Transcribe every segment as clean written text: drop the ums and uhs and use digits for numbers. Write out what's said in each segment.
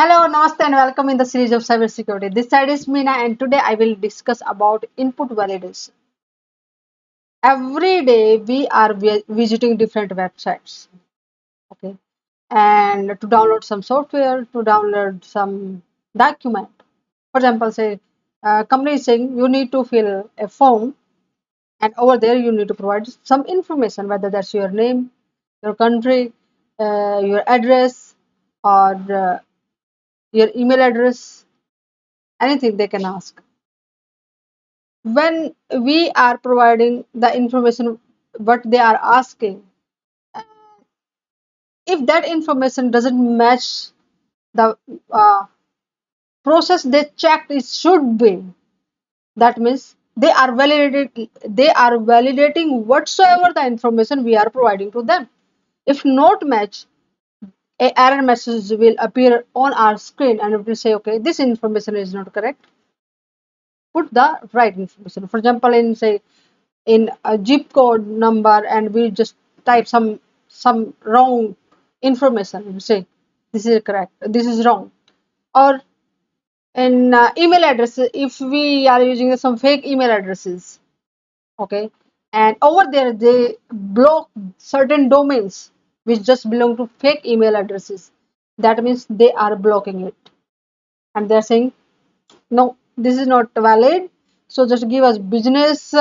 Hello, Namaste, and welcome in the series of cybersecurity. This side is Meena, and today I will discuss about input validation. Every day we are visiting different websites, okay, and to download some software, to download some document. For example, say company is saying you need to fill a form, and over there you need to provide some information, whether that's your name, your country, your address, or your email address, anything they can ask. When we are providing the information what they are asking, if that information doesn't match the process they checked it should be, that means they are validating whatsoever the information we are providing to them. If not match, a error message will appear on our screen and it will say, okay, this information is not correct, put the right information. For example, in say in a zip code number and we just type some wrong information, we say this is correct, this is wrong. Or in email addresses, if we are using some fake email addresses, okay, and over there they block certain domains which just belong to fake email addresses, that means they are blocking it and they're saying no, this is not valid, so just give us business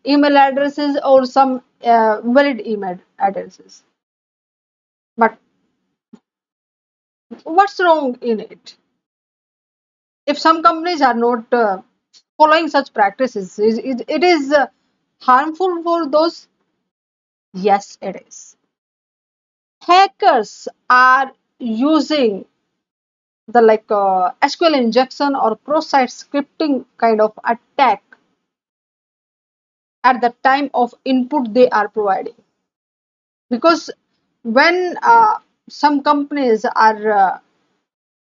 email addresses or some valid email addresses. But what's wrong in it? If some companies are not following such practices, it is harmful for those. Yes, it is. Hackers are using the SQL injection or cross-site scripting kind of attack at the time of input they are providing, because when some companies are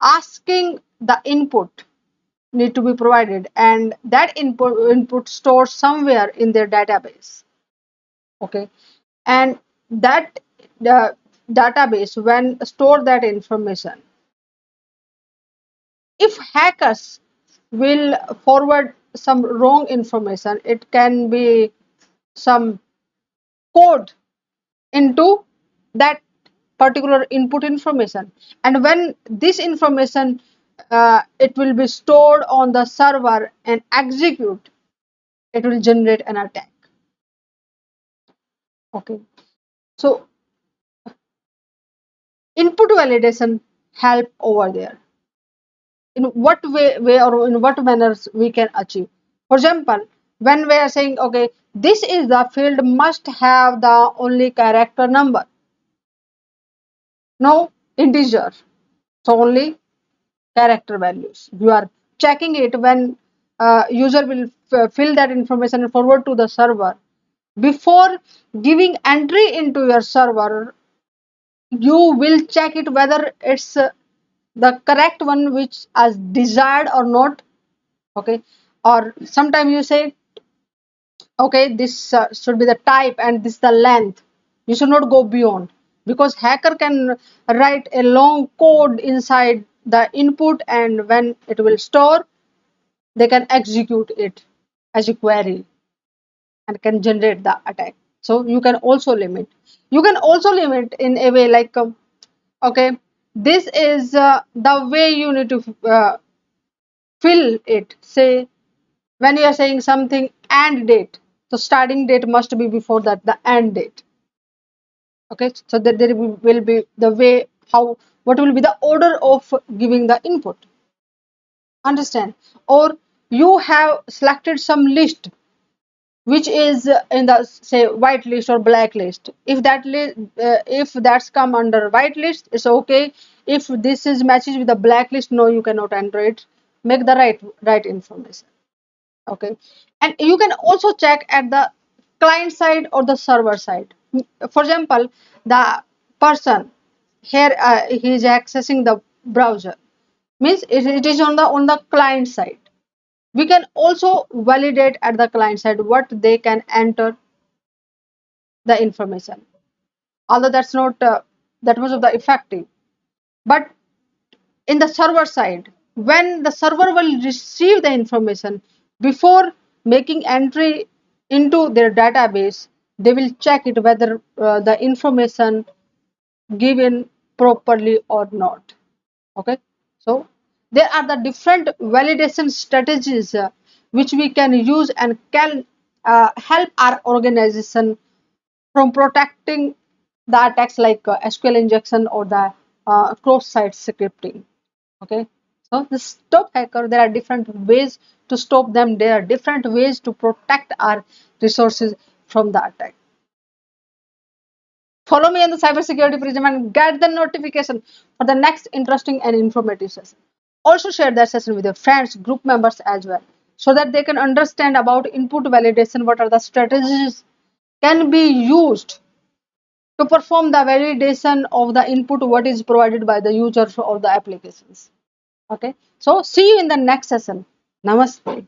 asking the input need to be provided and that input stored somewhere in their database, okay, and that the database when store that information, if hackers will forward some wrong information, it can be some code into that particular input information, and when this information it will be stored on the server and execute, it will generate an attack. Okay, so input validation help over there. In what way or in what manners we can achieve? For example, when we are saying, okay, this is the field must have the only character number, no integer, so only character values. You are checking it when user will fill that information and forward to the server. Before giving entry into your server, you will check it whether it's the correct one which as desired or not. Okay, or sometimes you say, okay, this should be the type and this the length. You should not go beyond, because hacker can write a long code inside the input and when it will store, they can execute it as a query and can generate the attack. So you can also limit. You can also limit in a way like, okay, this is the way you need to fill it. Say when you are saying something and date, so starting date must be before that the end date. Okay, so that there will be the way how what will be the order of giving the input. Understand? Or you have selected some list which is in the say white list or black list. If that if that's come under white list, it's okay. If this is matches with the black list, no, you cannot enter it. Make the right information. Okay, and you can also check at the client side or the server side. For example, the person here he is accessing the browser, means it is on the client side. We can also validate at the client side what they can enter the information, although that's not that much of the effective, but in the server side, when the server will receive the information, before making entry into their database, they will check it whether the information given properly or not. Okay, so there are the different validation strategies which we can use and can help our organization from protecting the attacks like SQL injection or the cross-site scripting. Okay, so the stop hacker, there are different ways to stop them. There are different ways to protect our resources from the attack. Follow me in the cybersecurity prism and get the notification for the next interesting and informative session. Also share that session with your friends, group members as well, so that they can understand about input validation, what are the strategies can be used to perform the validation of the input what is provided by the user of the applications. Okay, so see you in the next session. Namaste.